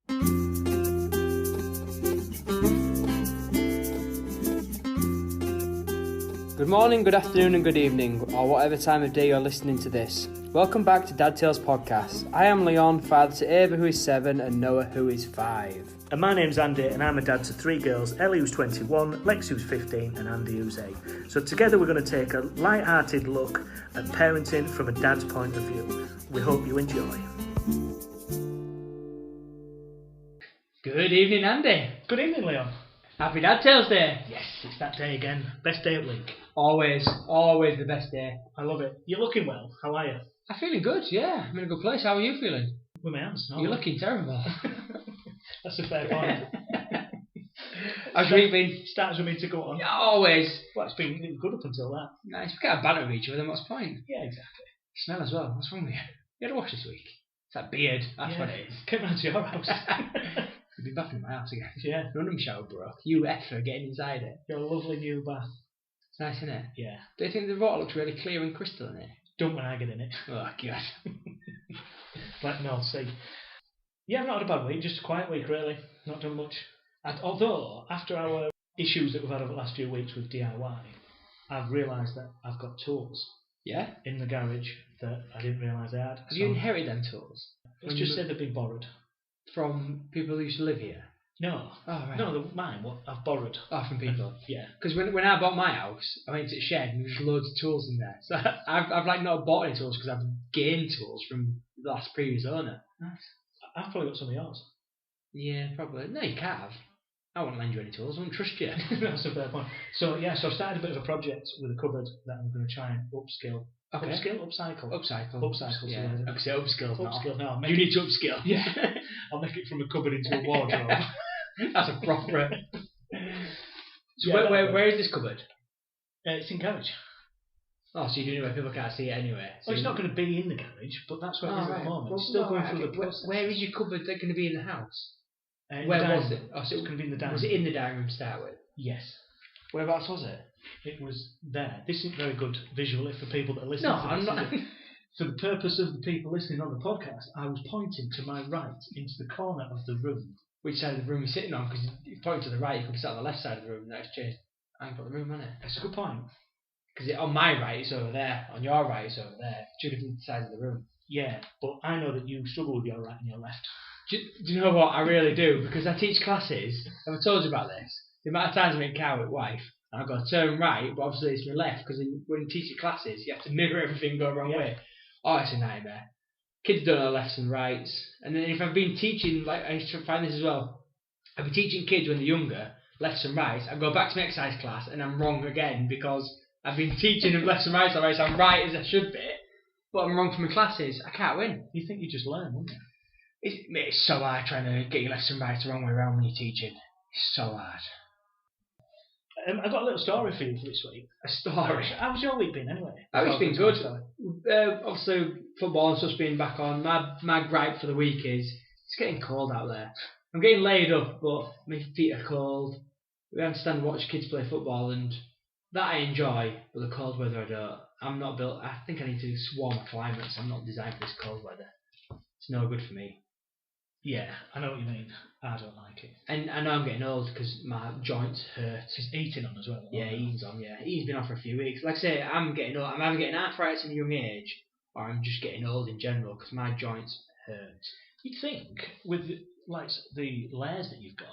Good morning, good afternoon and good evening, or whatever time of day you're listening to this. Welcome back to Dad Tales Podcast. I am Leon, father to Ava who is 7 and Noah who is 5. And my name's Andy and I'm a dad to 3 girls, Ellie who's 21, Lex who's 15 and Andy who's 8. So together we're going to take a light-hearted look at parenting from a dad's point of view. We hope you enjoy. Good evening, Andy. Good evening, Leon. Happy Dad Tales Day. Yes, it's that day again. Best day of the week. Always the best day. I love it. You're looking well. How are you? I'm feeling good, yeah. I'm in a good place. How are you feeling? With my hands. No. You're looking terrible. That's a fair point. How's your week been? Starts with me to go on. Yeah, always. Well, it's been good up until that. Nice. We can't banter with each other, then what's the point? Yeah, exactly. Smell as well. What's wrong with you? You had a wash this week. It's that beard. That's what it is. Came round to your house. You've been back in my house again. Yeah. None of them shower broke. You effort getting inside it. Your lovely new bath. It's nice, isn't it? Yeah. Do you think the water looks really clear and crystal in it? Don't when I get in it. Oh, God. Let me all see. Yeah, I've not had a bad week, just a quiet week really. Not done much. Although, after our issues that we've had over the last few weeks with DIY, I've realised that I've got tools Yeah? in the garage that I didn't realise I had. Have you inherited them tools? Let's just say they've been borrowed. From people who used to live here? No. Oh, right. No, they're mine. What I've borrowed. Oh, from people? Yeah. Because when I bought my house, I went to the shed and there was loads of tools in there. So I've like not bought any tools because I've gained tools from the last previous owner. Nice. I've probably got some of yours. Yeah, probably. No, you can't have. I won't lend you any tools. I won't trust you. That's a fair point. So yeah, so I started a bit of a project with a cupboard that I'm going to try and upskill. Okay. Upskill? Upcycle? Upcycle. Yeah. I could say upskill. Upskill. No, You need to upskill. Yeah. I'll make it from a cupboard into a wardrobe. That's a proper. So Yeah, where is this cupboard? It's in garage. Oh, so you're doing it where people can't see it anyway. So Well, it's not going to be in the garage, but that's where it is at the moment. Well, It's still going right, through okay. the process. Where is your cupboard that going to be in the house? In Where the was dining it? room. Oh, so It's going to be in the dining was room. it in the dining room to start with? Yes. Whereabouts was it? It was there. This isn't very good visually for people that are listening No, to I'm this, not. is it? For the purpose of the people listening on the podcast, I was pointing to my right into the corner of the room. Which side of the room you're sitting on? Because you're pointing to the right, you could be sat on the left side of the room. That's changed. I ain't got the room, on it? That's a good point. Because on my right it's over there, on your right it's over there. Two different sides of the room. Yeah, but I know that you struggle with your right and your left. Do you know what? I really do, because I teach classes. Have I told you about this? The amount of times I'm in the car with wife, and I've got to turn right, but obviously it's my left, because when you teach your classes, you have to mirror everything go the wrong way. Oh, it's a nightmare. Kids don't know lefts and rights. And then if I've been teaching, like I used to find this as well, I've been teaching kids when they're younger, lefts and rights, I go back to my exercise class and I'm wrong again because I've been teaching them lefts and rights already, so I'm right as I should be, but I'm wrong for my classes. I can't win. You think you just learn, wouldn't you? It's so hard trying to get your lefts and rights the wrong way around when you're teaching. It's so hard. I've got a little story for you for this week. A story? How's your week been anyway? It's been good. Obviously, football and stuff's been back on. My gripe for the week is it's getting cold out there. I'm getting laid up, but my feet are cold. We understand and watch kids play football, and that I enjoy, but the cold weather I don't. I'm not built. I think I need to warmer climates. I'm not designed for this cold weather. It's no good for me. Yeah, I know what you mean. I don't like it. And I know I'm getting old because my joints hurt. He's eating on as well. Yeah, he's on, yeah. He's been on for a few weeks. Like I say, I'm getting old. I'm either getting arthritis in a young age, or I'm just getting old in general because my joints hurt. You'd think, with like the layers that you've got,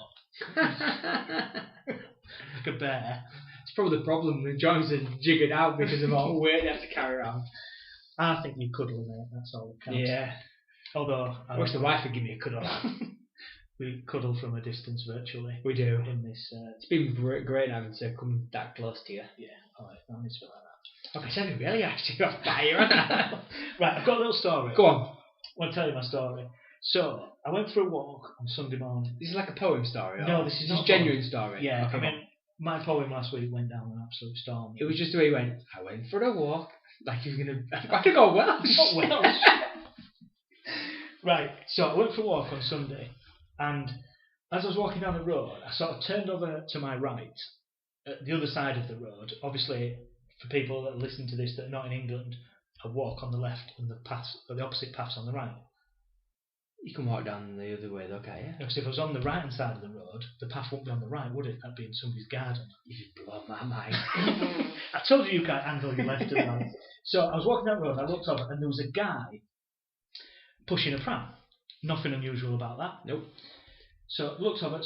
like a bear. It's probably the problem. The joints are jiggered out because of all the weight they have to carry around. I think you cuddle, mate. That's all that counts. Yeah. Although I wish the wife would give me a cuddle. We cuddle from a distance virtually. We do. In this. It's been great having to come that close to you. Yeah. Oh, I need to feel like that. Okay, so I really asked you off fire, haven't I? Right, I've got a little story. Go on. I want to tell you my story. So, I went for a walk on Sunday morning. This is like a poem story? No, this is not a genuine story. Yeah, okay. I mean, my poem last week went down an absolute storm. It was just the way he went, I went for a walk. Like he was going to... I could go Welsh. Not Welsh. Right, so I went for a walk on Sunday, and as I was walking down the road, I sort of turned over to my right, at the other side of the road. Obviously, for people that listen to this that are not in England, I walk on the left and the opposite paths on the right. You can walk down the other way though, can't you? Because if I was on the right hand side of the road, the path wouldn't be on the right, would it? That'd be in somebody's garden. You just blow my mind. I told you can't handle your left and right. So I was walking down the road, I looked over, and there was a guy pushing a pram. Nothing unusual about that. Nope. So I looked over,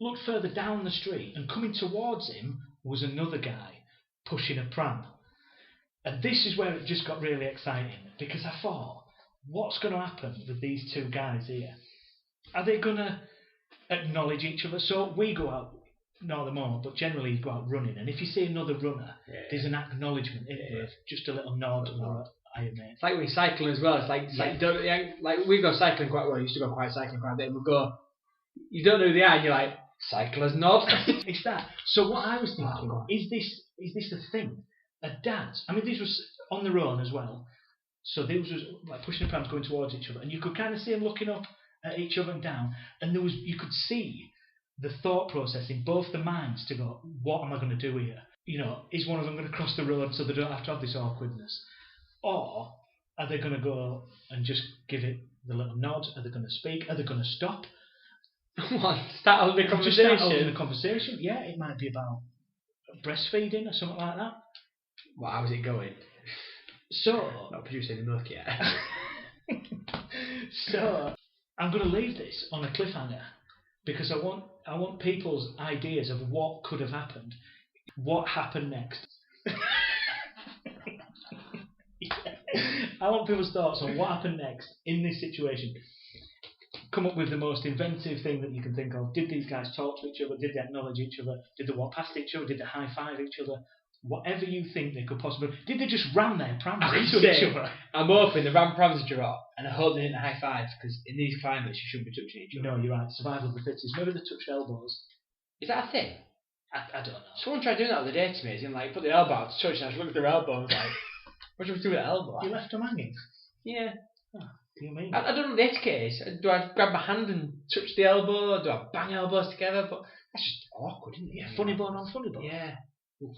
looked further down the street, and coming towards him was another guy pushing a pram. And this is where it just got really exciting, because I thought, what's going to happen with these two guys here? Are they going to acknowledge each other? So we go out, not them all, but generally you go out running, and if you see another runner, there's an acknowledgement in it, just a little nod or mate. It's like when you're cycling as well. It's like we go cycling quite well. We used to go cycling quite a bit, and we go. You don't know who they are, and you're like cyclers nod. It's that. So what I was thinking, is this a thing? A dance? I mean, these was on their own as well. So these was like pushing the prams going towards each other, and you could kind of see them looking up at each other and down, and you could see the thought process in both the minds to go, what am I going to do here? You know, is one of them going to cross the road so they don't have to have this awkwardness? Or are they going to go and just give it the little nod? Are they going to speak? Are they going to stop? What? Start holding a conversation? Just start holding a conversation, yeah. It might be about breastfeeding or something like that. Well, how's it going? So... Not producing any milk yet. So, I'm going to leave this on a cliffhanger because I want people's ideas of what could have happened. What happened next? I want people's thoughts on what happened next in this situation. Come up with the most inventive thing that you can think of. Did these guys talk to each other? Did they acknowledge each other? Did they walk past each other? Did they high five each other? Whatever you think they could possibly... Did they just ram their prams into each other? I'm hoping they ram prams into each other, and I hope they didn't high five, because in these climates you shouldn't be touching each other. No, you're right. Survival of the fittest. Maybe they touched elbows. Is that a thing? I don't know. Someone tried doing that the other day to me, and like put the elbow out to touch, and I looked at their elbow and was like, what should we do with the elbow? You left them hanging? Yeah. Oh, do you mean? I don't know the etiquette is. Do I grab my hand and touch the elbow? Do I bang elbows together? But that's just awkward, isn't it? Yeah, funny bone on funny bone. Yeah. Oof.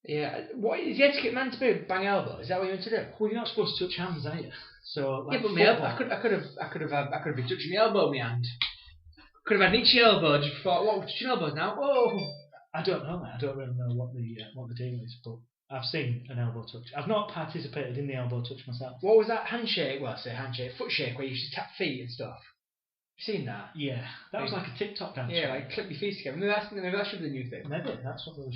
Yeah. What is the etiquette meant to be? Bang elbow? Is that what you're meant to do? Well, you're not supposed to touch hands, are you? So like yeah, but I could have been touching my elbow with my hand. Could have had an itchy elbow. Just thought, what? Touching elbows now? Whoa. I don't know. I don't really know what the deal is, but I've seen an elbow touch. I've not participated in the elbow touch myself. What was that handshake? Well, I say handshake, foot shake, where you used to tap feet and stuff. You seen that? Yeah, that was like a TikTok dance. Yeah, like clip your feet together. Maybe that should be the new thing. Maybe that's what we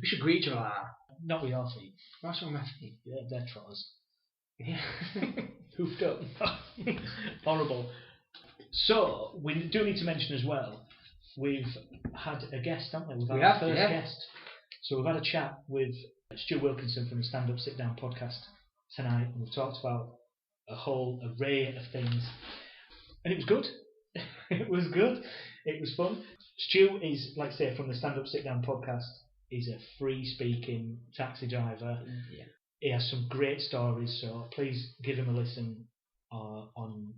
should greet each other like that. Not with your feet. What's wrong with my feet? Yeah, they're trotters. Yeah, hoofed up. Horrible. So we do need to mention as well. We've had a guest, haven't we? We've had our first guest. So we've had a chat with Stu Wilkinson from the Stand Up Sit Down podcast tonight, and we've talked about a whole array of things, and it was good. It was good. It was fun. Stu is, like I say, from the Stand Up Sit Down podcast. He's a free-speaking taxi driver. Yeah. He has some great stories, so please give him a listen on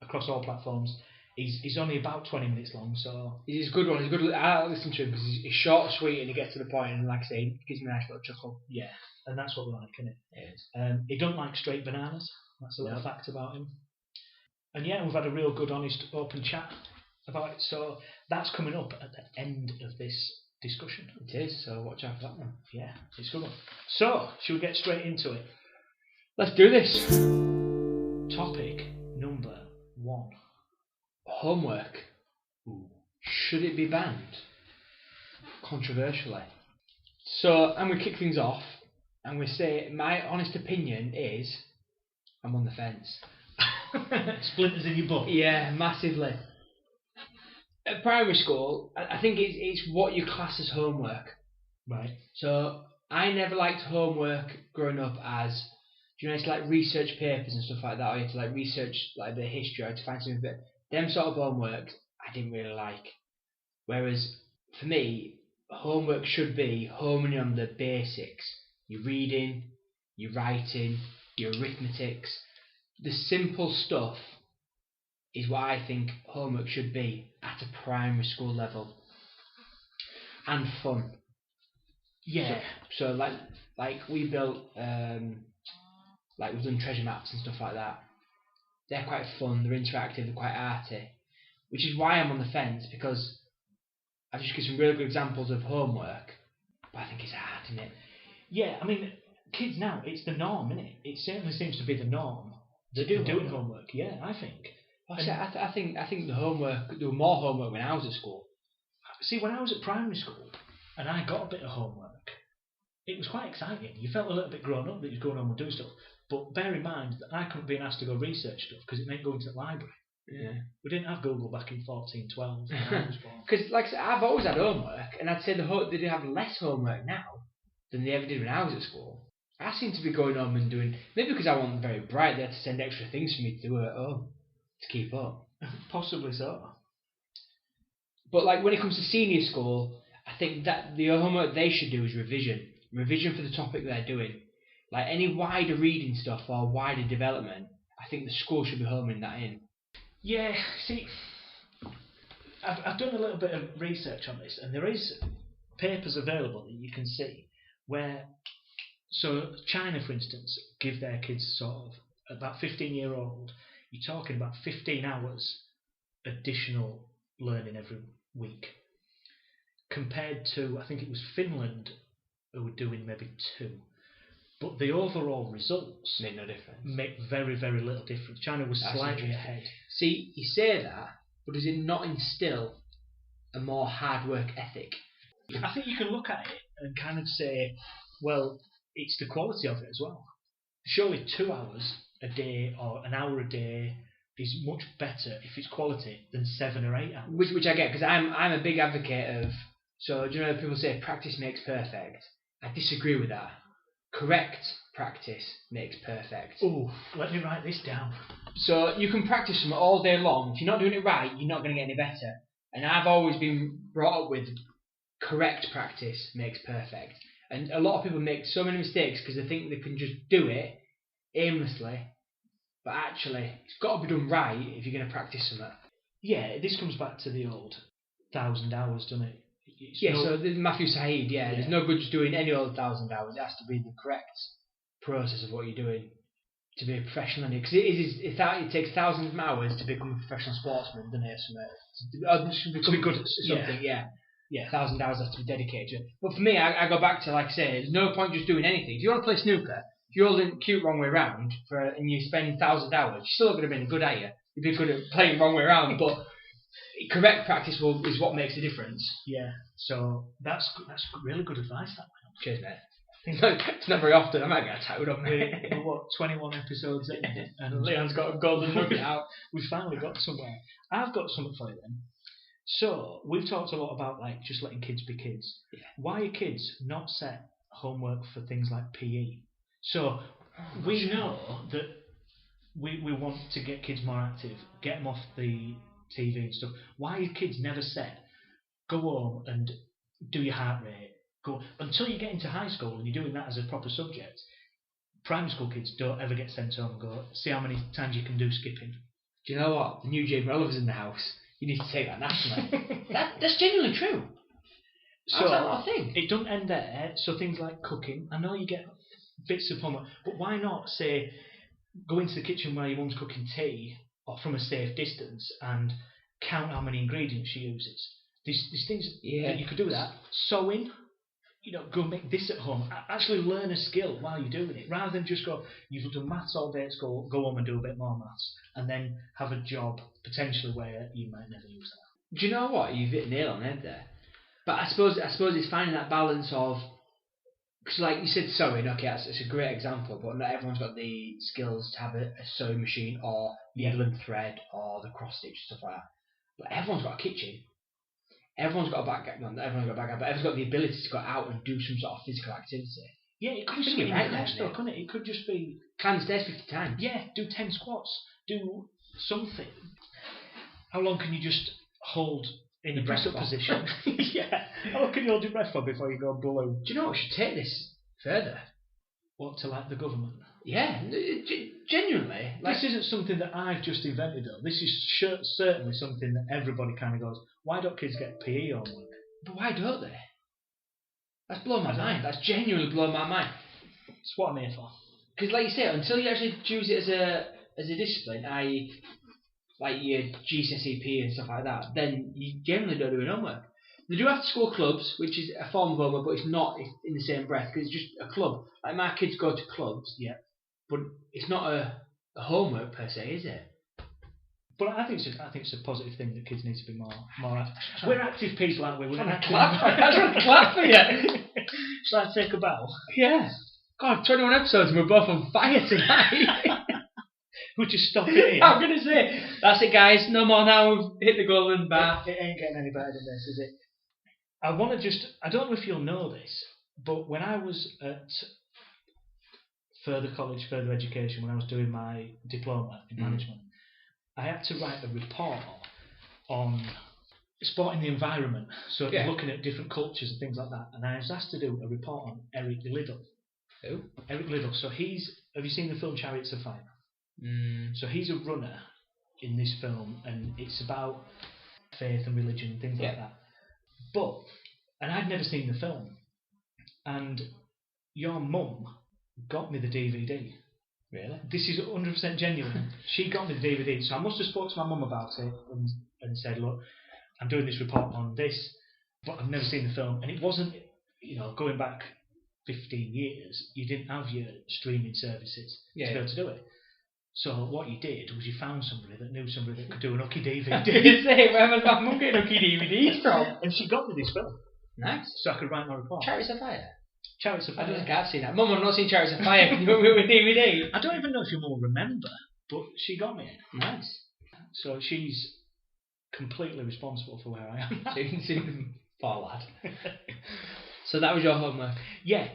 across all platforms. He's only about 20 minutes long, so... He's a good one. He's good. I listen to him because he's short, sweet, and he gets to the point, and like I say, he gives me a nice little chuckle. Yeah, and that's what we like, isn't it? It is. He don't like straight bananas. That's a little fact about him. And yeah, we've had a real good, honest, open chat about it, so that's coming up at the end of this discussion. It is, so watch out for that one. Yeah, it's a good one. So, should we get straight into it? Let's do this. Topic number 1. Homework. Ooh. Should it be banned? Controversially. So, I'm going to kick things off. I'm going to say my honest opinion is I'm on the fence. Splinters in your butt? Yeah, massively. At primary school, I think it's what you class as homework. Right. So, I never liked homework growing up as, it's like research papers and stuff like that, or you have to like research like the history, or to find something, but them sort of homework I didn't really like. Whereas, for me, homework should be homing on the basics. Your reading, your writing, your arithmetics. The simple stuff is what I think homework should be at a primary school level. And fun. Yeah. So like we built, like we've done treasure maps and stuff like that. they're quite fun, they're interactive, they're quite arty. Which is why I'm on the fence, because I've just given some really good examples of homework, but I think it's hard, isn't it? Yeah, I mean, kids now, it's the norm, isn't it? It certainly seems to be the norm. To do doing homework, yeah, I think. I think the homework, there was more homework when I was at school. See, when I was at primary school, and I got a bit of homework, it was quite exciting. You felt a little bit grown up that you're going home and doing stuff. But bear in mind that I couldn't be asked to go research stuff because it meant going to the library. Yeah. We didn't have Google back in 1412 when I was born. Because, like I said, I've always had homework, and I'd say they do have less homework now than they ever did when I was at school. I seem to be going home and doing, maybe because I wasn't very bright, they had to send extra things for me to do at home to keep up. Possibly so. But like when it comes to senior school, I think that the homework they should do is revision for the topic they're doing. Like any wider reading stuff or wider development, I think the school should be homing that in. Yeah, see, I've done a little bit of research on this, and there is papers available that you can see where, so China, for instance, give their kids sort of, about 15-year-old, you're talking about 15 hours additional learning every week, compared to, I think it was Finland who were doing maybe 2. But the overall results Made no difference. Make very, very little difference. China was slightly ahead. See, you say that, but does it not instill a more hard work ethic? I think you can look at it and kind of say, well, it's the quality of it as well. Surely 2 hours a day or an hour a day is much better if it's quality than 7 or 8 hours. Which I get, because I'm a big advocate of, so do you know people say practice makes perfect? I disagree with that. Correct practice makes perfect. Oh, let me write this down. So you can practice something all day long. If you're not doing it right, you're not going to get any better. And I've always been brought up with correct practice makes perfect. And a lot of people make so many mistakes because they think they can just do it aimlessly. But actually, it's got to be done right if you're going to practice something. Yeah, this comes back to the old 1,000 hours, doesn't it? So there's Matthew Said, there's no good just doing any old 1,000 hours. It has to be the correct process of what you're doing to be a professional in it. Because it takes thousands of hours to become a professional sportsman, doesn't it? To be good at something, yeah. 1,000 hours has to be dedicated to it. But for me, I go back to, like I say, there's no point just doing anything. If you want to play snooker, if you're holding cute wrong way round and you spend 1,000 hours, you're still not going to be good at you. You'd be good at playing wrong way round, but correct practice is what makes the difference. Yeah, so that's really good advice, that one. Cheers, mate. It's not very often. I might get tattooed on me. We're what, 21 episodes in, and Leon's got a golden nugget out. We've finally got somewhere. I've got something for you then. So we've talked a lot about like just letting kids be kids. Yeah. Why are kids not set homework for things like PE? So we know that we want to get kids more active, get them off the TV and stuff. Why are kids never set, go home and do your heart rate? Go until you get into high school and you're doing that as a proper subject. Primary school kids don't ever get sent home and go, see how many times you can do skipping. Do you know what? The new Jane Relev's in the house. You need to take that nationally. That's genuinely true. So that's not a thing. It doesn't end there. So things like cooking. I know you get bits of homework, but why not say go into the kitchen while your mum's cooking tea or from a safe distance and count how many ingredients she uses. These things that you could do that. Sewing, go make this at home. Actually learn a skill while you're doing it, rather than just go, you've done maths all day at school, go home and do a bit more maths, and then have a job potentially where you might never use that. Do you know what? You've hit a nail on the head there. But I suppose it's finding that balance of, because like you said, sewing. Okay, it's a great example, but not everyone's got the skills to have a sewing machine or needle and thread or the cross stitch stuff like that. But everyone's got a kitchen. Everyone's got a background, but everyone's got the ability to go out and do some sort of physical activity. Yeah, it could be something right there, though, couldn't it? It could just be climb the stairs 50 times. Yeah, do 10 squats. Do something. How long can you just hold in the press-up position? Yeah. How long can you hold your breath for before you go blue? Do you know what? We should take this further. What, to like the government? Yeah, genuinely. This isn't something that I've just invented, though. This is certainly something that everybody kind of goes, why don't kids get PE homework? But why don't they? That's blown my mind. That's genuinely blown my mind. It's what I'm here for. Because like you say, until you actually choose it as a as a discipline, i.e. like your GCSE and stuff like that, then you generally don't do any homework. They do after school clubs, which is a form of homework, but it's not in the same breath because it's just a club. Like my kids go to clubs, but it's not a homework per se, is it? But I think it's a positive thing that kids need to be more active. We're active people, aren't we? We're I'm trying to clap for you. Shall I take a bow? Yeah. God, 21 episodes and we're both on fire tonight. We'll just stop it here. I'm going to say, that's it guys, no more now, we've hit the golden bar. It ain't getting any better than this, is it? I don't know if you'll know this, but when I was at further education, when I was doing my diploma in management, I had to write a report on sport in the environment, so looking at different cultures and things like that, and I was asked to do a report on Eric Liddell. Who? Eric Liddell. So have you seen the film Chariots of Fire? So he's a runner in this film, and it's about faith and religion and things like that. And I'd never seen the film, and your mum got me the DVD. Really? This is 100% genuine. She got me the DVD, so I must have spoke to my mum about it and said, look, I'm doing this report on this, but I've never seen the film, and it wasn't, going back 15 years, you didn't have your streaming services to be able to do it. So what you did was you found somebody that knew somebody that could do an Ucky DVD. Did you say, where was my mum getting Ucky DVDs from? And she got me this film. Nice. So I could write my report. Chariots of Fire? Chariots of Fire. I don't think I've seen that. Mum, I've not seen Chariots of Fire. Can you put me with DVD? I don't even know if your mum will remember, but she got me it. Nice. So she's completely responsible for where I am. So you can see them poor lad. So that was your homework? Yeah.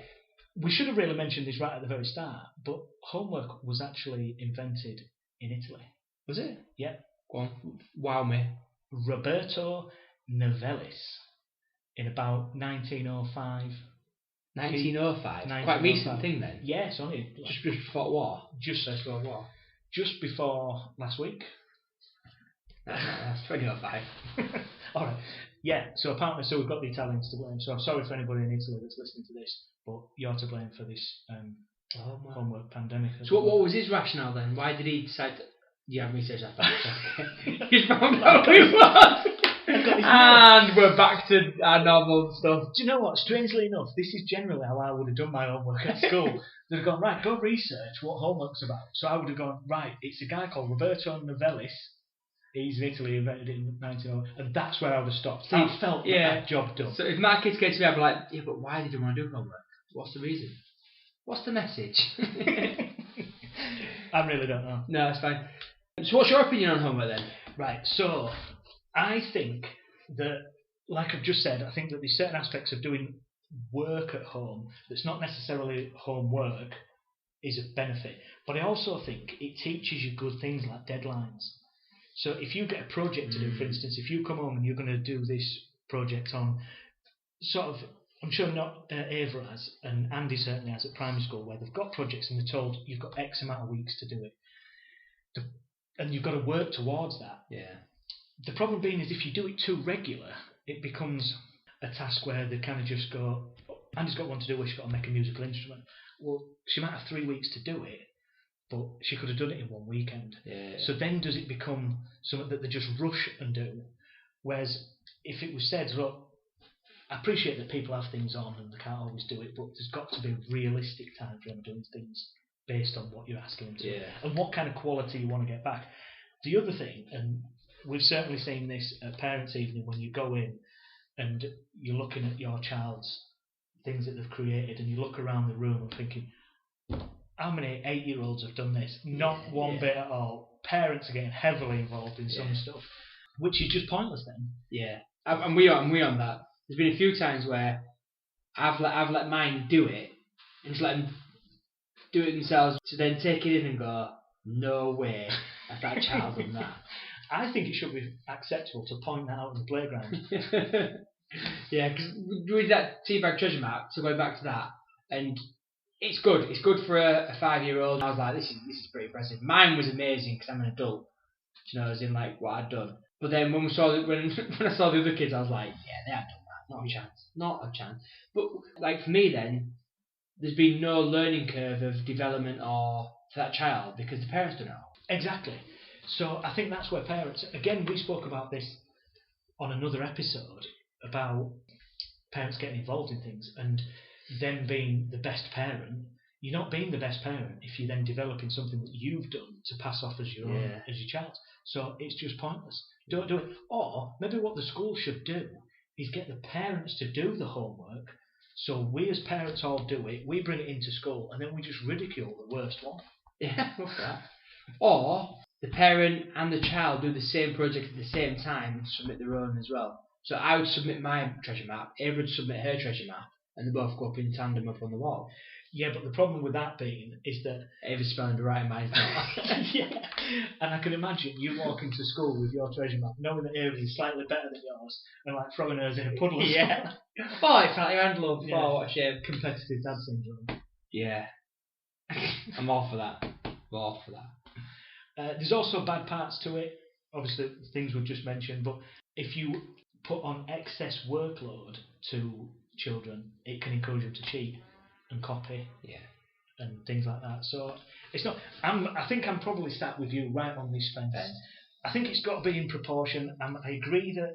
We should have really mentioned this right at the very start, but homework was actually invented in Italy. Was it? Yeah. Go on. Wow me. Roberto Novellis in about 1905. 1905? Quite recent thing then? Yeah, it's only... Just before war? First World War. Just before last week. That's 2005. Alright. Yeah, so apparently, we've got the Italians to blame. So I'm sorry for anybody in Italy that's listening to this, but you're to blame for this homework pandemic. So what was his rationale then? Why did he decide to... You haven't researched that. He's found out who it was. And we're back to our normal stuff. Do you know what? Strangely enough, this is generally how I would have done my homework at school. They'd have gone, right, go research what homework's about. So I would have gone, right, it's a guy called Roberto Novellis. He's in Italy, invented it in 1900, and that's where I would have stopped. I felt that job done. So if my kids came to me, I'd be like, yeah, but why did you want to do homework? What's the reason? What's the message? I really don't know. No, it's fine. So what's your opinion on homework then? Right, so I think that, like I've just said, I think that there's certain aspects of doing work at home that's not necessarily homework is a benefit. But I also think it teaches you good things like deadlines. So if you get a project to do, for instance, if you come home and you're going to do this project on sort of, I'm sure not Ava has, and Andy certainly has at primary school, where they've got projects and they're told you've got X amount of weeks to do it. And you've got to work towards that. Yeah. The problem being is if you do it too regular, it becomes a task where they kind of just go, Andy's got one to do where she's got to make a musical instrument. Well, she might have 3 weeks to do it, but she could have done it in one weekend. Yeah. So then does it become something that they just rush and do? Whereas if it was said, look, I appreciate that people have things on and they can't always do it, but there's got to be a realistic time frame doing things based on what you're asking them to, and what kind of quality you want to get back. The other thing, and we've certainly seen this at Parents' Evening, when you go in and you're looking at your child's things that they've created, and you look around the room and thinking, how many 8-year-olds have done this? Not one bit at all. Parents are getting heavily involved in some stuff, which is just pointless then. Yeah, and we on that. There's been a few times where I've let mine do it, and just let them do it themselves, to then take it in and go, no way has that child done that. I think it should be acceptable to point that out in the playground. Yeah, because with that teabag treasure map, so going back to that, and it's good. It's good for a 5-year-old. I was like, this is pretty impressive. Mine was amazing because I'm an adult, as in like what I'd done. But then when I saw the other kids, I was like, yeah, they have done that. Not a chance. But like for me then, there's been no learning curve of development or for that child because the parents don't know. Exactly. So I think that's where parents, again, we spoke about this on another episode about parents getting involved in things and them being the best parent. You're not being the best parent if you're then developing something that you've done to pass off as your own, as your child. So it's just pointless. Don't do it. Or maybe what the school should do is get the parents to do the homework. So we as parents all do it, we bring it into school, and then we just ridicule the worst one. Yeah, look at that. Or the parent and the child do the same project at the same time and submit their own as well. So I would submit my treasure map, Ava would submit her treasure map, and they both go up in tandem up on the wall. Yeah, but the problem with that being is that Ava's spelling the right, mine's not. yeah, and I can imagine you walking to school with your treasure map, knowing that Ava is slightly better than yours, and like throwing hers in a puddle. Yeah. Oh, it's like your handle. Yeah. Oh, what a shame. Competitive dad syndrome. Yeah. I'm all for that. I'm all for that. There's also bad parts to it. Obviously, things we've just mentioned, but if you put on excess workload to children, it can encourage them to cheat and copy, and things like that. So it's not. I think I'm probably sat with you right on this fence. I think it's got to be in proportion. I agree that.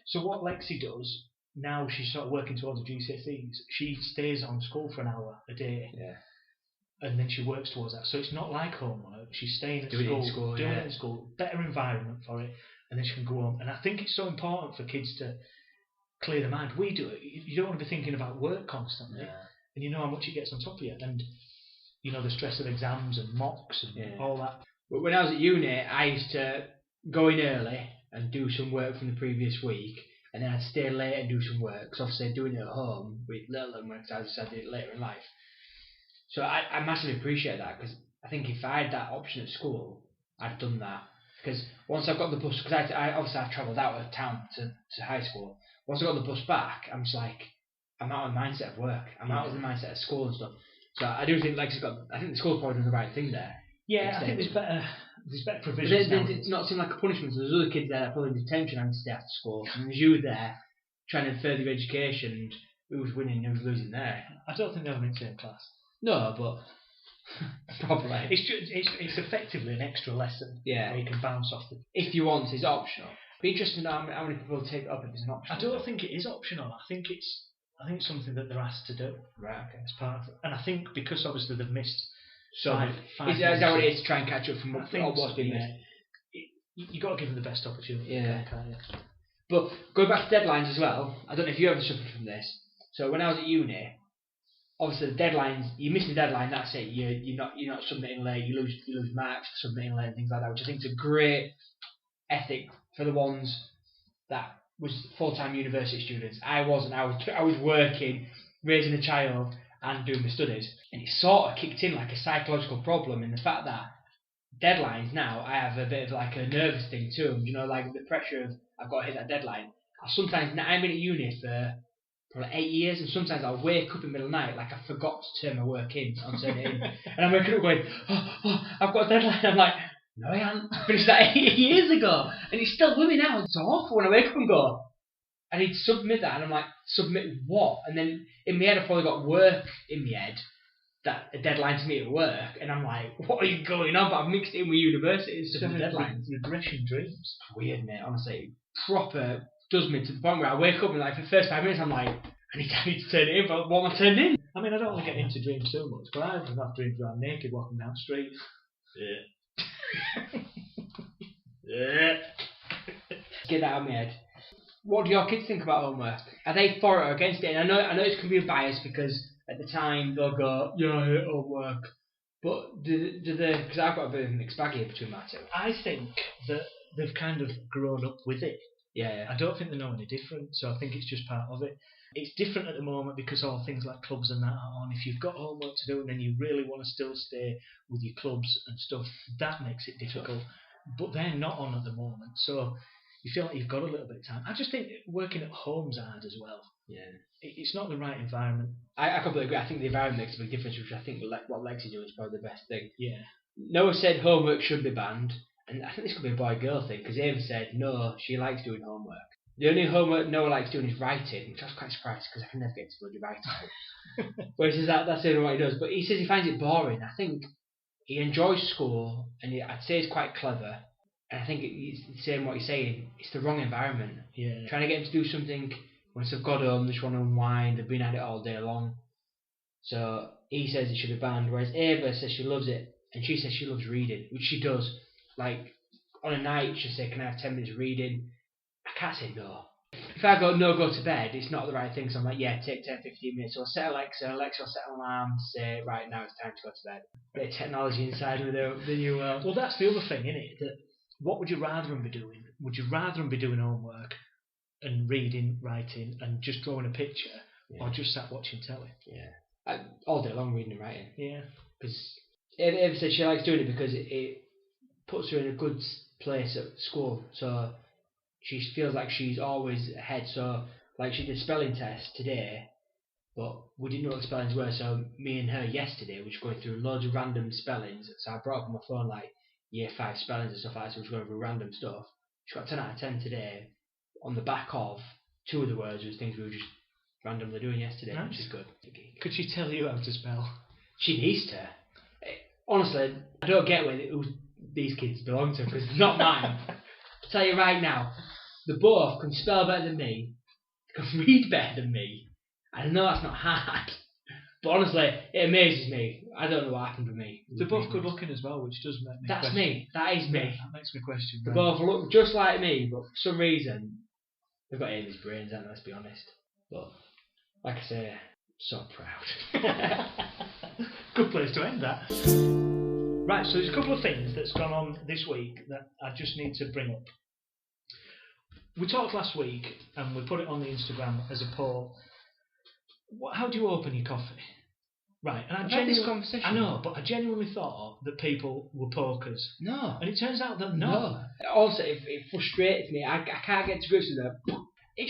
So what Lexi does now, she's sort of working towards the GCSEs. She stays on school for an hour a day. Yeah. And then she works towards that. So it's not like homework. She's staying at doing school, doing it in school, better environment for it, and then she can go home. And I think it's so important for kids to clear their mind. We do it. You don't want to be thinking about work constantly, and you know how much it gets on top of you, and you know the stress of exams and mocks and all that. But when I was at uni, I used to go in early and do some work from the previous week, and then I'd stay late and do some work. Because obviously doing it at home with little and work, I decided to do it later in life. So I massively appreciate that, because I think if I had that option at school, I'd done that. Because once I've got the bus, because I've travelled out of town to high school. Once I got the bus back, I'm just like, I'm out of the mindset of work. I'm out of the mindset of school and stuff. So I do think Lexi's I think the school's probably doing the right thing there. Yeah, I think there's better provisions. But it not seem like a punishment. So there's other kids there probably in detention having to stay after school, and there's you there trying to further your education, and who's winning, who's losing there. I don't think they're in the same class. No, but probably. It's effectively an extra lesson. Yeah. Where you can bounce off if you want, it's optional. Be interested to know how many people take it up if it's an option. I don't think it is optional. I think it's something that they're asked to do. Right. Okay. As part of it. And I think because obviously they've missed five is that what it is to try and catch up from what's been missed? You got to give them the best opportunity. Yeah. Can't you? But going back to deadlines as well, I don't know if you ever suffered from this. So when I was at uni, obviously the deadlines, you miss the deadline, that's it. You're not submitting late. You lose marks for submitting late and things like that, which I think is a great ethic for the ones that was full-time university students. I wasn't. I was working, raising a child, and doing my studies, and it sort of kicked in like a psychological problem in the fact that deadlines now, I have a bit of like a nervous thing to them. You know, like the pressure of I've got to hit that deadline. Sometimes I've been at uni for probably 8 years, and sometimes I'll wake up in the middle of the night like I forgot to turn my work in, and turn it in, and I'm waking up going, I've got a deadline. I'm like, no, I haven't. I finished that 8 years ago, and it's still with me now. It's awful when I wake up and go, I need to submit that, and I'm like, submit what? And then in my head I've probably got work in my head, that a deadline to meet at work, and I'm like, what is going on? But I've mixed it in with university and stuff with deadlines. Regression dreams. It's weird, mate, honestly. Proper does me to the point where I wake up and like for the first 5 minutes I'm like, I need to turn it in, but what am I turned in? I mean, I don't want to get into dreams too much, but I have enough dreams where I'm naked walking down the street. Yeah. Get that out of my head. What do your kids think about homework? Are they for it or against it? And I know it's going to be a bias because at the time they'll go, yeah, I hate homework. But do they? Because I've got a bit of a mixed bag here between my two. I think that they've kind of grown up with it. Yeah. I don't think they know any different, so I think it's just part of it. It's different at the moment because all things like clubs and that are on. If you've got homework to do and then you really want to still stay with your clubs and stuff, that makes it difficult. But they're not on at the moment, so you feel like you've got a little bit of time. I just think working at home's hard as well. Yeah. It's not the right environment. I completely agree. I think the environment makes a big difference, which I think what Lexi doing is probably the best thing. Yeah. Noah said homework should be banned, and I think this could be a boy-girl thing, because Ava said no, she likes doing homework. The only homework Noah likes doing is writing, which I was quite surprised, because I can never get to bloody writing. But he says that's the only one he does. But he says he finds it boring. I think he enjoys school, and I'd say he's quite clever. And I think it's the same what you're saying. It's the wrong environment. Yeah. Trying to get him to do something once they've got home, they just want to unwind. They've been at it all day long. So he says it should be banned, whereas Ava says she loves it, and she says she loves reading, which she does. Like on a night, she'll say, "Can I have 10 minutes reading?" I can't say no. If I go no, go to bed, it's not the right thing. So I'm like, yeah, take 10, 15 minutes. So I'll set Alexa will set an alarm to say, right now it's time to go to bed. Bit of technology inside with the new world. Well, that's the other thing, isn't it? That what would you rather them be doing? Would you rather them be doing homework and reading, writing, and just drawing a picture, or just sat watching telly? Yeah, all day long reading and writing. Yeah, because Ava says she likes doing it because it puts her in a good place at school. So she feels like she's always ahead. So like she did a spelling test today, but we didn't know what the spellings were. So me and her yesterday were just going through loads of random spellings. So I brought up on my phone like year 5 spellings and stuff like that. So we were going through random stuff. She got 10 out of 10 today on the back of 2 of the words was things we were just randomly doing yesterday, nice. which is good. Could she tell you how to spell? She needs to. Honestly, I don't get who these kids belong to because it's not mine. I'll tell you right now, they both can spell better than me, they can read better than me. I know that's not hard, but honestly, it amazes me. I don't know what happened with me. They're both good looking as well, which does make me That's question. me. That is me. Yeah, that makes me question. They both look just like me, but for some reason, they've got Amy's brains, haven't they, let's be honest. But, like I say, so proud. Good place to end that. Right, so there's a couple of things that's gone on this week that I just need to bring up. We talked last week, and we put it on the Instagram as a poll. How do you open your coffee? Right, and I've had this conversation. I know, but I genuinely thought that people were pokers. No. And it turns out that no. Also, it frustrates me. I can't get to grips with that. It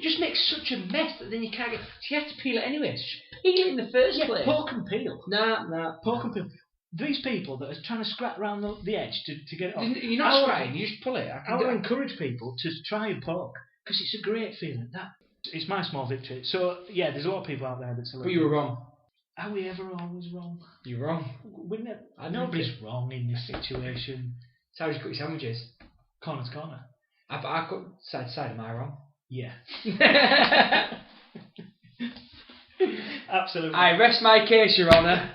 just makes such a mess that then you can't get. So you have to peel it anyway. So just peel it in the first place. Poke and peel. Nah. Poke and peel. These people that are trying to scrap around the edge to get it off. You're not scratching, you just pull it. I would encourage people to try and poke, because it's a great feeling. It's my small victory. So, yeah, there's a lot of people out there that's... But you were wrong. Are we ever always wrong? You're wrong. Nobody's wrong in this situation. So how do you cook your sandwiches? Corner to corner. I cook side to side, am I wrong? Yeah. Absolutely. I rest my case, Your Honour.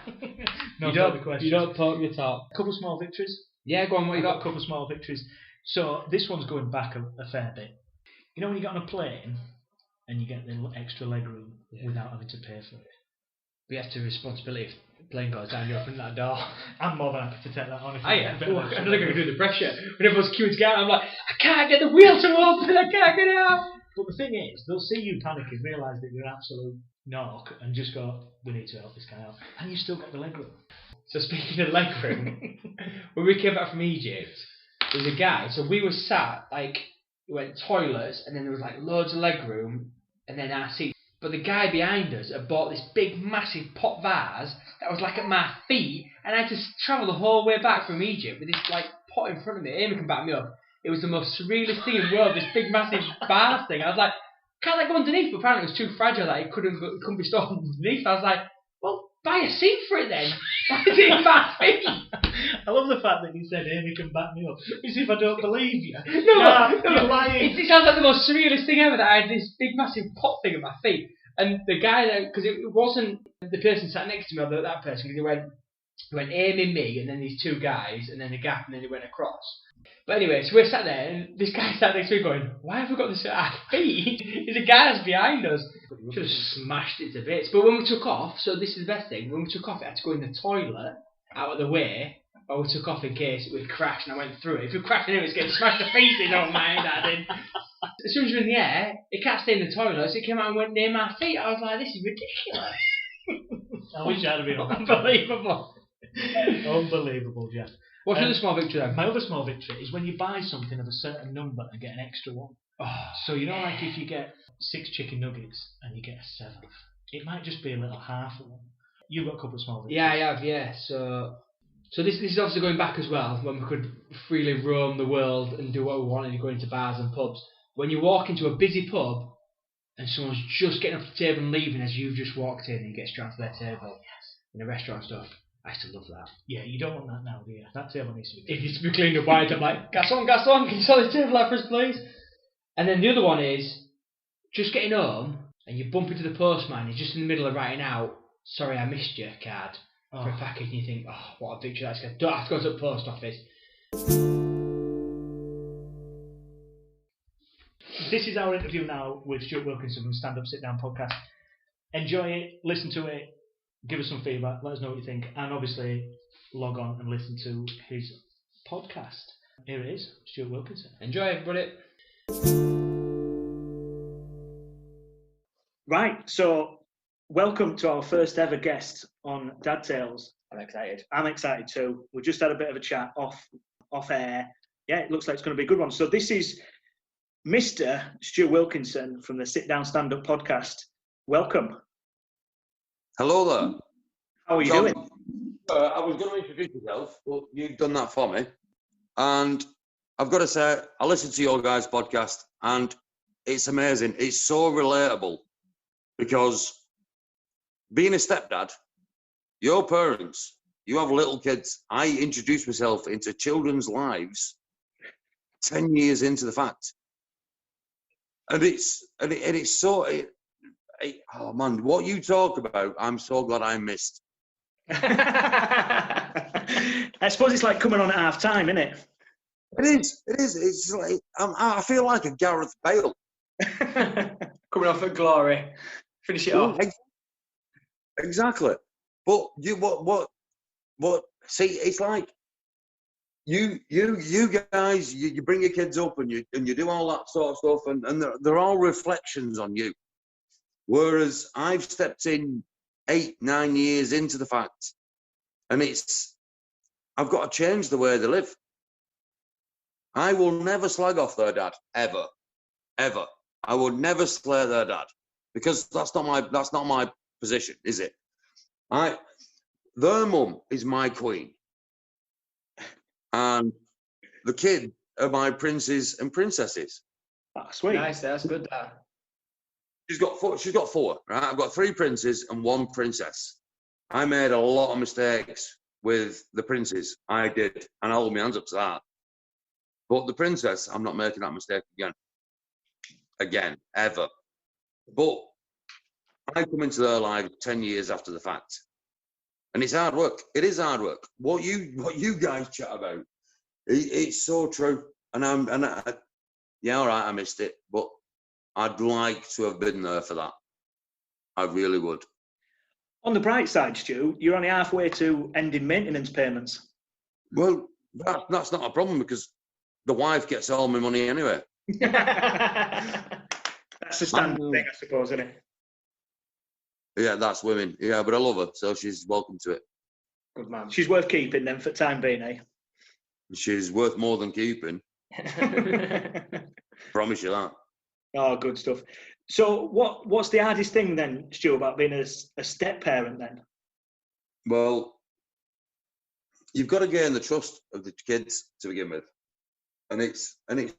No you question. don't poke your top. A couple of small victories. Yeah, go on, what you got? A couple of small victories. So, this one's going back a fair bit. You know when you get on a plane and you get the extra leg room without having to pay for it? We have to responsibility if the plane goes down, you open that door. I'm more than happy to take that on. I'm not going to do the pressure. When everyone's queuing to get out, I'm like, I can't get the wheel to open, I can't get out. But the thing is, they'll see you panicking, realise that you're an absolute knock, and just go, we need to help this guy out. And you've still got the leg room. So speaking of leg room, when we came back from Egypt, there was a guy, so we were sat, like, we went toilets, and then there was like loads of leg room, and then our seats. But the guy behind us had bought this big, massive pot vase that was like at my feet, and I had to travel the whole way back from Egypt with this like pot in front of me. Amy can back me up. It was the most surrealist thing in the world, this big, massive vase thing. I was like, can't that go underneath? But apparently it was too fragile that it couldn't be stored underneath. I was like, well, buy a seat for it then. Why is it in my feet? I love the fact that you said Amy can back me up. As if I don't believe you. No, you're lying. It sounds like the most surrealist thing ever that I had this big massive pot thing at my feet. And the guy there, because it wasn't the person sat next to me, or that person, because he went Amy, me, and then these 2 guys, and then the gap, and then he went across. But anyway, so we're sat there, and this guy sat next to me going, why have we got this at our feet? There's a guy that's behind us. Should have smashed it to bits. But when we took off, so this is the best thing, when we took off, I had to go in the toilet, out of the way, while we took off in case we'd crash and I went through it. If we crashed anyway, it's getting smashed to pieces, don't mind that then. As soon as we were in the air, it can't stay in the toilet, so it came out and went near my feet. I was like, this is ridiculous. I wish I'd have been unbelievable. Unbelievable, Jeff. What's your other small victory then? My other small victory is when you buy something of a certain number and get an extra one. So you know, like if you get 6 chicken nuggets and you get a 7th, it might just be a little half of one. You've got a couple of small victories. Yeah, I have, yeah. So this is obviously going back as well, when we could freely roam the world and do what we wanted and go into bars and pubs. When you walk into a busy pub and someone's just getting off the table and leaving as you've just walked in and you get straight to their table in a restaurant and stuff, I used to love that. Yeah, you don't want that now, do you? That table needs to be It needs to be cleaned up wide. I'm like, Gaston, can you sell this table out for us, please? And then the other one is just getting home and you bump into the postman. He's just in the middle of writing out, "Sorry, I missed your card for a package," and you think, "Oh, what a victory that's going to." Don't have to go to the post office. This is our interview now with Stu Wilkinson from Stand Up Sit Down podcast. Enjoy it, listen to it, give us some feedback, let us know what you think, and obviously log on and listen to his podcast. Here it is, Stu Wilkinson. Enjoy, everybody. Right, so welcome to our first ever guest on Dad Tales. I'm excited. I'm excited too. We just had a bit of a chat off air. Yeah, it looks like it's going to be a good one. So this is Mr. Stu Wilkinson from the Sit Down Stand Up podcast. Welcome. Hello there. How are you doing? I was going to introduce myself, but you've done that for me. And I've got to say, I listen to your guys' podcast, and it's amazing. It's so relatable because being a stepdad, your parents, you have little kids. I introduced myself into children's lives 10 years into the fact. And it's so... oh man, what you talk about, I'm so glad I missed. I suppose it's like coming on at half time, isn't it? It is. It's like I feel like a Gareth Bale Coming off at glory, finish it off. Exactly. But you what? See, it's like you guys, you bring your kids up and you do all that sort of stuff, and they're all reflections on you. Whereas I've stepped in 8-9 years into the fact, and I've got to change the way they live. I will never slag off their dad, ever. I would never slay their dad, because that's not my position, is it? Their mum is my queen, and the kids are my princes and princesses. Oh, sweet. Nice, that's good. That. She's got four, right? I've got 3 princes and 1 princess. I made a lot of mistakes with the princes. I did, and I'll hold my hands up to that. But the princess, I'm not making that mistake again, ever. But I come into their life 10 years after the fact, and it's hard work. It is hard work. What you guys chat about, it's so true. Yeah, all right, I missed it, but I'd like to have been there for that. I really would. On the bright side, Stu, you're only halfway to ending maintenance payments. Well, that's not a problem, because the wife gets all my money anyway. That's the standard thing, I suppose, isn't it? Yeah, that's women. Yeah, but I love her, so she's welcome to it. Good man. She's worth keeping then for the time being, eh? She's worth more than keeping. Promise you that. Oh, good stuff. So what's the hardest thing then, Stu, about being a step parent then? Well, you've got to gain the trust of the kids to begin with. And it's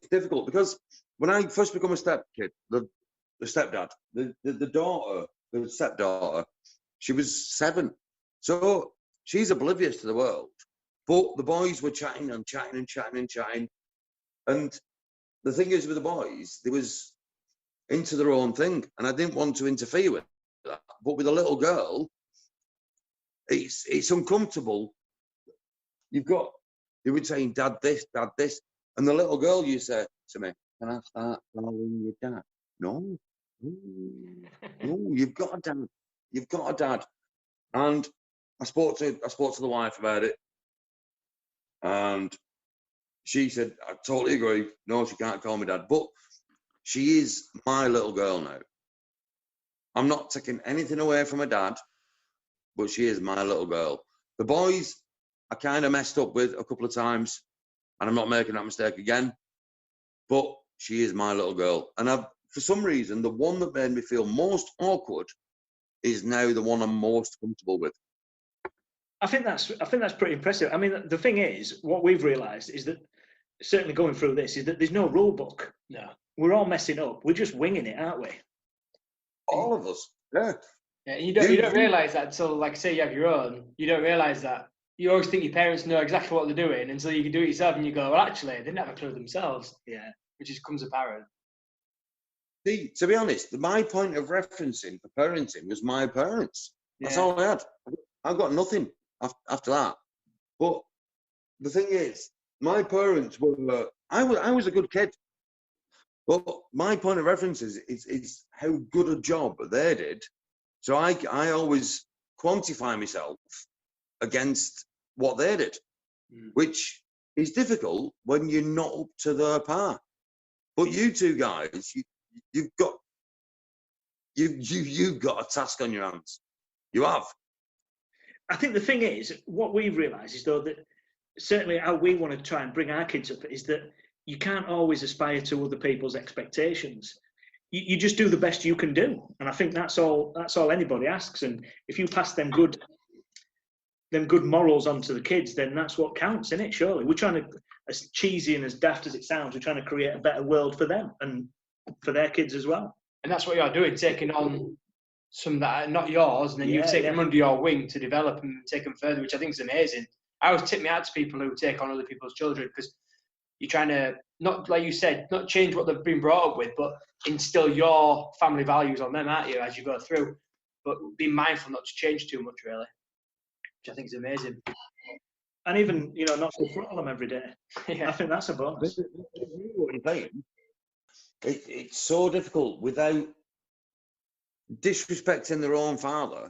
difficult, because when I first become a stepkid, the stepdad, the daughter, the stepdaughter, she was 7. So she's oblivious to the world. But the boys were chatting. And the thing is with the boys, they was into their own thing, and I didn't want to interfere with that. But with a little girl, it's uncomfortable. You would say, Dad this, and the little girl used to say to me, "Can I start calling you Dad?" No, you've got a dad. You've got a dad. And I spoke to the wife about it, and she said, "I totally agree. No, she can't call me Dad." But she is my little girl now. I'm not taking anything away from her dad, but she is my little girl. The boys, I kind of messed up with a couple of times, and I'm not making that mistake again. But she is my little girl. And for some reason, the one that made me feel most awkward is now the one I'm most comfortable with. I think that's pretty impressive. I mean, the thing is, what we've realised is that, certainly going through this, is that there's no rule book. No. We're all messing up. We're just winging it, aren't we? All of us, yeah. Yeah, you don't realise that until, like, say you have your own, you don't realise that. You always think your parents know exactly what they're doing until you can do it yourself, and you go, well, actually, they didn't have a clue themselves. Yeah. Which just comes apparent. See, to be honest, my point of referencing for parenting was my parents. That's Yeah. all I had. I've got nothing after that. But the thing is, my parents were. I was a good kid. But my point of reference is how good a job they did. So I always quantify myself against what they did, which is difficult when you're not up to their par. But you two guys, you've got a task on your hands. You have. I think the thing is, what we realise is, though, that certainly how we want to try and bring our kids up is that you can't always aspire to other people's expectations. You just do the best you can do, and I think that's all anybody asks. And if you pass them good morals on to the kids, then that's what counts, isn't it? Surely we're trying to, as cheesy and as daft as it sounds, we're trying to create a better world for them and for their kids as well. And that's what you're doing, taking on some that are not yours, and then you take them under your wing to develop and take them further, which I think is amazing. I always tip me out to people who take on other people's children, because you're trying to, not, like you said, not change what they've been brought up with, but instill your family values on them, aren't you, as you go through. But be mindful not to change too much, really, which I think is amazing. And even, not to throttle them every day. Yeah. I think that's a bonus. What you're saying, it's so difficult without disrespecting their own father.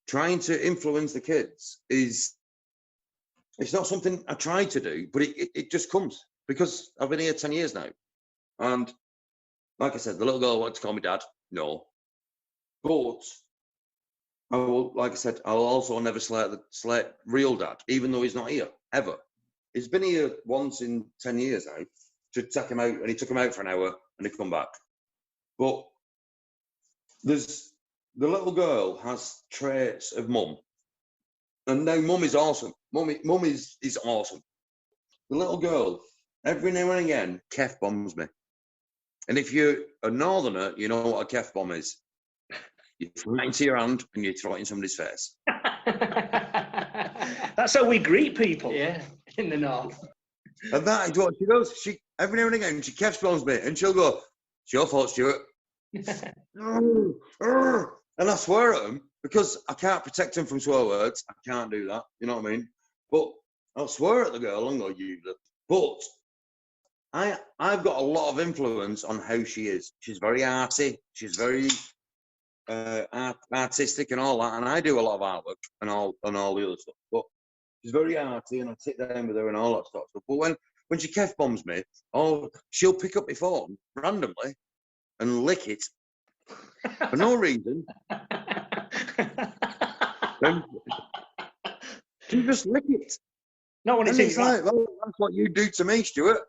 Trying to influence the kids it's not something I try to do, but it just comes because I've been here 10 years now. And like I said, the little girl wanted to call me dad. No. But I will, like I said, I'll also never select real dad, even though he's not here, ever. He's been here once in 10 years now to take him out, and he took him out for an hour and he come back. But the little girl has traits of mum. And now mum is awesome. Mum is awesome. The little girl, every now and again, keff-bombs me. And if you're a northerner, you know what a keff-bomb is. You throw it into your hand and you throw it in somebody's face. That's how we greet people. Yeah, in the north. And that is what she does. She every now and again, she keff-bombs me and she'll go, "It's your fault, Stuart." And I swear at them, because I can't protect them from swear words. I can't do that. You know what I mean? But I'll swear at the girl and go, "You." But I've got a lot of influence on how she is. She's very arty. She's very artistic and all that. And I do a lot of artwork and all the other stuff. But she's very arty, and I sit down with her and all that sort of stuff. But when she keff-bombs me, she'll pick up my phone randomly and lick it for no reason. She just lick it. Not when And it's like, well, that's what you do to me, Stuart.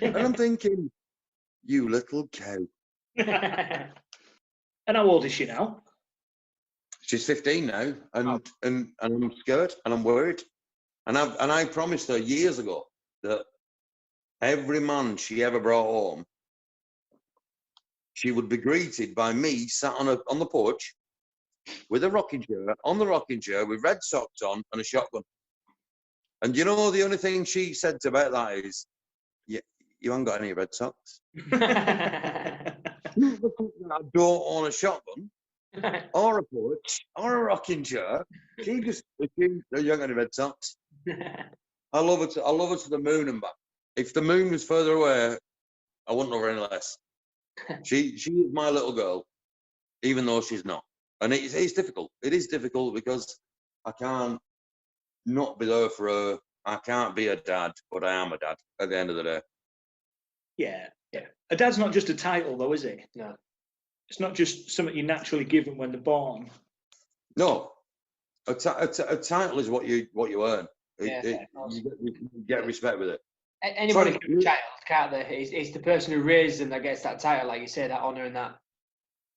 And I'm thinking, you little cow. And how old is she now? She's 15 now, and I'm scared and I'm worried. And I promised her years ago that every man she ever brought home, she would be greeted by me sat on the porch with a rocking chair, with red socks on and a shotgun. And you know, the only thing she said about that is, "You haven't got any red socks." I don't own a shotgun or a porch or a rocking chair. She just assumed that you haven't got any red socks. I love her to the moon and back. If the moon was further away, I wouldn't love her any less. She is my little girl, even though she's not. And it's difficult. It is difficult because I can't not be there for her. I can't be a dad, but I am a dad at the end of the day. Yeah. A dad's not just a title, though, is he? No. It's not just something you naturally give them when they're born. No. A title is what you earn. You You get respect with it. Anybody can be a child, can't they? It's the person who raises them that gets that title, like you say, that honour and that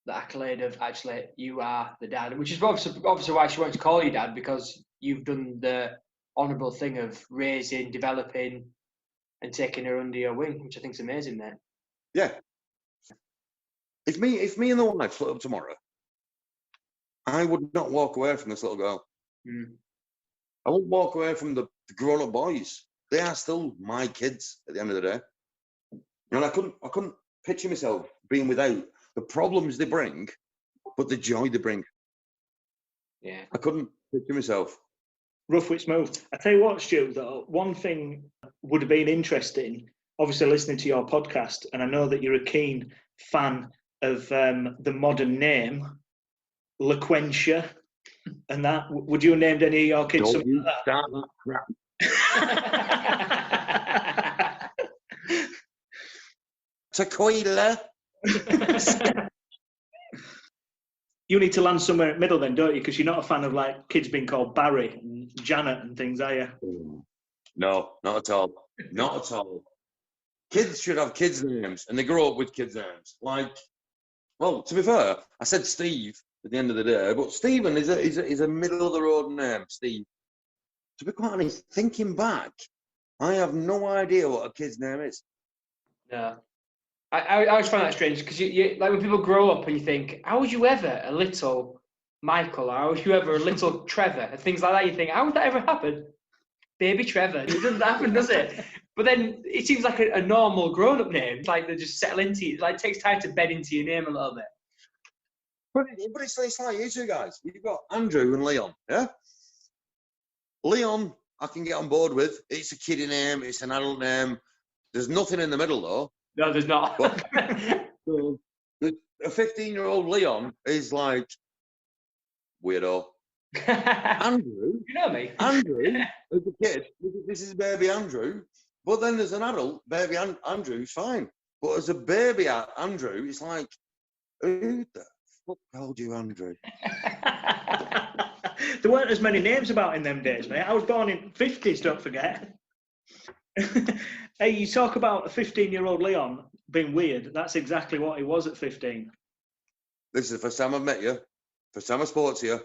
accolade of, actually, you are the dad, which is obviously why she wanted to call you dad, because you've done the honourable thing of raising, developing, and taking her under your wing, which I think is amazing, mate. Yeah. If me and the wife split up tomorrow, I would not walk away from this little girl. I won't walk away from the grown-up boys. They are still my kids at the end of the day. And I couldn't picture myself being without the problems they bring, but the joy they bring. Yeah. I couldn't picture myself. Rough with smooth. I tell you what, Stu, though, one thing would have been interesting, obviously listening to your podcast, and I know that you're a keen fan of the modern name, Laquentia, and that. Would you have named any of your kids Don't something you like start that crap. Tequila. You need to land somewhere in the middle then, don't you? Because you're not a fan of like kids being called Barry and Janet and things, are you? No, not at all. Not at all. Kids should have kids' names, and they grow up with kids' names. Like, well, to be fair, I said Steve at the end of the day, but Stephen is a middle of the road name, Steve. To be quite honest, thinking back, I have no idea what a kid's name is. No. I always find that strange because you like when people grow up and you think, how was you ever a little Michael, or how was you ever a little Trevor, and things like that. You think, how would that ever happen? Baby Trevor. It doesn't happen, does it? But then it seems like a normal grown-up name. It's like they just settle into you. Like it takes time to bed into your name a little bit. But it's like you two guys. You've got Andrew and Leon, yeah? Leon, I can get on board with. It's a kiddie name. It's an adult name. There's nothing in the middle, though. No, there's not. But, so, a 15-year-old Leon is like, weirdo. Andrew, you know me. Andrew, as a kid, this is baby Andrew. But then there's an adult, baby Andrew's fine. But as a baby Andrew, it's like, who the fuck called you Andrew? There weren't as many names about in them days, mate. I was born in 50s, don't forget. Hey, you talk about a 15-year-old Leon being weird. That's exactly what he was at 15. This is the first time I've met you, first time I spoke to you,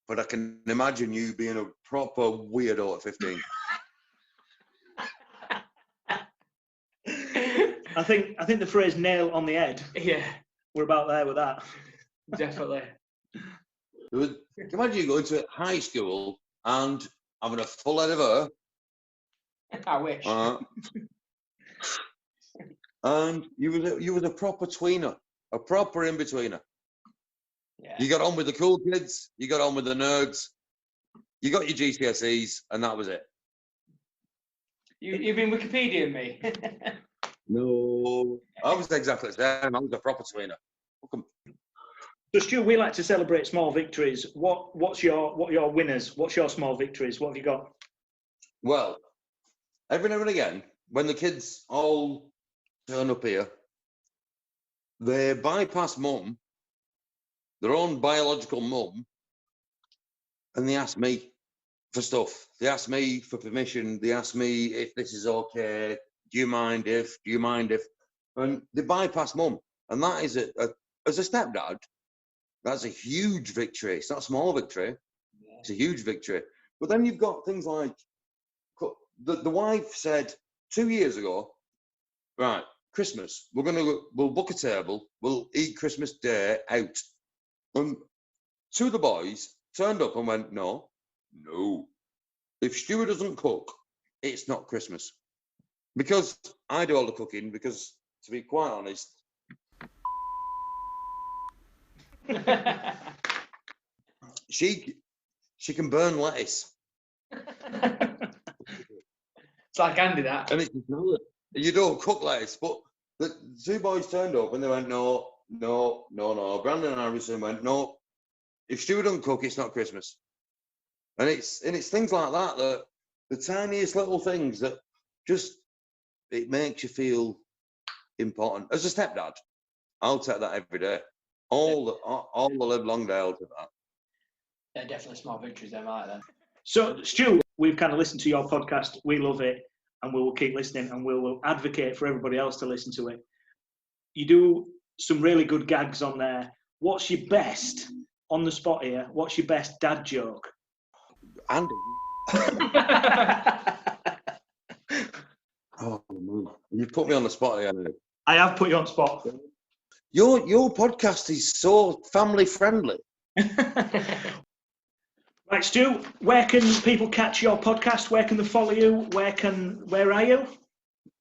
but I can imagine you being a proper weirdo at 15. I think the phrase "nail on the head." Yeah, we're about there with that. Definitely. Imagine you going to high school and having a full head of hair. I wish. And you was a proper tweener, a proper in-betweener. Yeah. You got on with the cool kids, you got on with the nerds, you got your GCSEs, and that was it. You've been Wikipediaing me. No, I was exactly the same. I was a proper tweener. So, Stu, we like to celebrate small victories. What are your winners? What's your small victories? What have you got? Well, every now and again, when the kids all turn up here, they bypass mum, their own biological mum, and they ask me for stuff. They ask me for permission. They ask me if this is okay. Do you mind if? And they bypass mum. And that is, as a stepdad, that's a huge victory. It's not a small victory. Yeah. It's a huge victory. But then you've got things like, the wife said 2 years ago, right, Christmas, we'll book a table, we'll eat Christmas Day out. And two of the boys turned up and went, no. If Stuart doesn't cook, it's not Christmas. Because I do all the cooking, because to be quite honest, she can burn lettuce. It's like Andy, that. And you don't cook lettuce, but the two boys turned up and they went, no. Brandon and Harrison went, no. If Stuart don't cook, it's not Christmas. And it's things like that the tiniest little things that just, it makes you feel important. As a stepdad, I'll take that every day. All the live long day, I'll take that. Yeah, definitely small victories, I like them. So, Stu, we've kind of listened to your podcast. We love it, and we will keep listening, and we will advocate for everybody else to listen to it. You do some really good gags on there. What's your best, on the spot here, what's your best dad joke? Andy. Oh, man. You put me on the spot here, Andy. I have put you on the spot. Your podcast is so family friendly. Right, Stu, where can people catch your podcast? Where can they follow you? Where are you?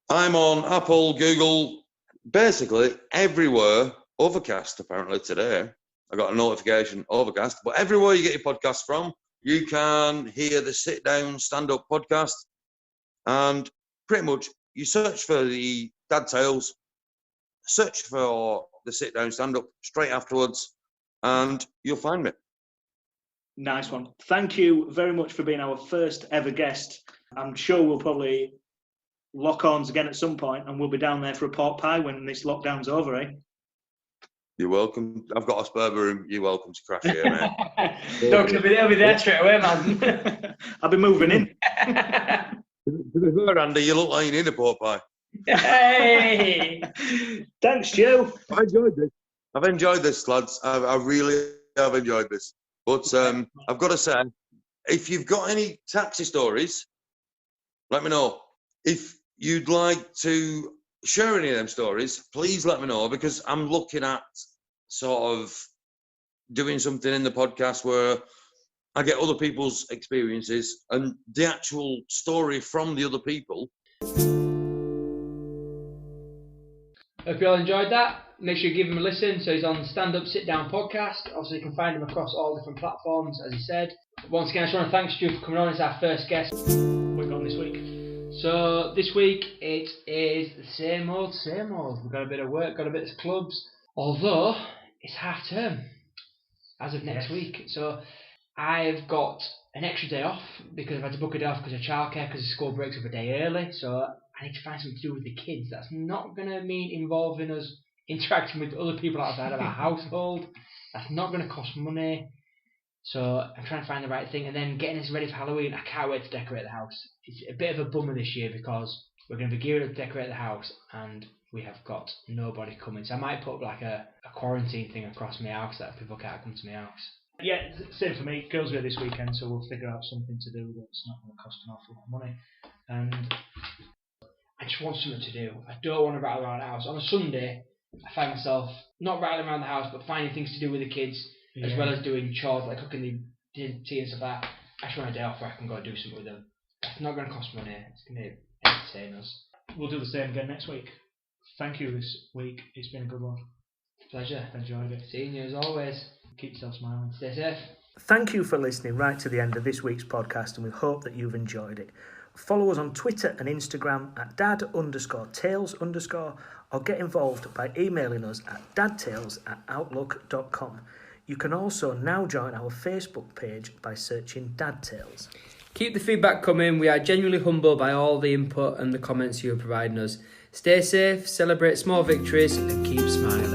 I'm on Apple, Google, basically everywhere. Overcast, apparently, today. I got a notification, Overcast. But everywhere you get your podcast from, you can hear the Sit Down Stand Up podcast. And pretty much, you search for the Dad Tales, search for the Sit Down Stand Up straight afterwards, and you'll find me. Nice one. Thank you very much for being our first ever guest. I'm sure we'll probably lock arms again at some point, and we'll be down there for a pork pie when this lockdown's over, eh? You're welcome. I've got a spare room. You're welcome to crash here, mate. Look, he'll be there straight away, man. I'll be moving in. To be fair, Andy, you look like you need a pork pie. Hey! Thanks, Stu. I've enjoyed this, lads. I really have enjoyed this. But I've got to say, if you've got any taxi stories, let me know. If you'd like to share any of them stories, please let me know, because I'm looking at sort of doing something in the podcast where I get other people's experiences and the actual story from the other people. Hope you all enjoyed that. Make sure you give him a listen. So he's on Stand Up Sit Down podcast. Obviously, you can find him across all different platforms, as he said. Once again, I just want to thank Stu for coming on as our first guest. We're on this week. So this week it is the same old, same old. We've got a bit of work, got a bit of clubs. Although it's half term as of next week. So I've got an extra day off because I've had to book a day off because of childcare, because the school breaks up a day early. So I need to find something to do with the kids. That's not going to mean involving us interacting with other people outside of our household. That's not going to cost money. So I'm trying to find the right thing, and then getting us ready for Halloween. I can't wait to decorate the house. It's a bit of a bummer this year because we're going to be geared up to decorate the house, and we have got nobody coming. So I might put like a quarantine thing across my house that people can't come to my house. Yeah, same for me. Girls' Day this weekend, so we'll figure out something to do that's not going to cost an awful lot of money. And I just want something to do. I don't want to rattle around the house. On a Sunday, I find myself not rattling around the house, but finding things to do with the kids, as well as doing chores like cooking the tea and stuff like that. I just want a day off where I can go do something with them. It's not going to cost money. It's going to entertain us. We'll do the same again next week. Thank you this week. It's been a good one. Pleasure. Enjoyed it. Seeing you as always. Keep yourself smiling. Stay safe. Thank you for listening right to the end of this week's podcast, and we hope that you've enjoyed it. Follow us on Twitter and Instagram at dad_tales_, or get involved by emailing us at dadtales@outlook.com. You can also now join our Facebook page by searching Dad Tales. Keep the feedback coming. We are genuinely humbled by all the input and the comments you are providing us. Stay safe, celebrate small victories, and keep smiling.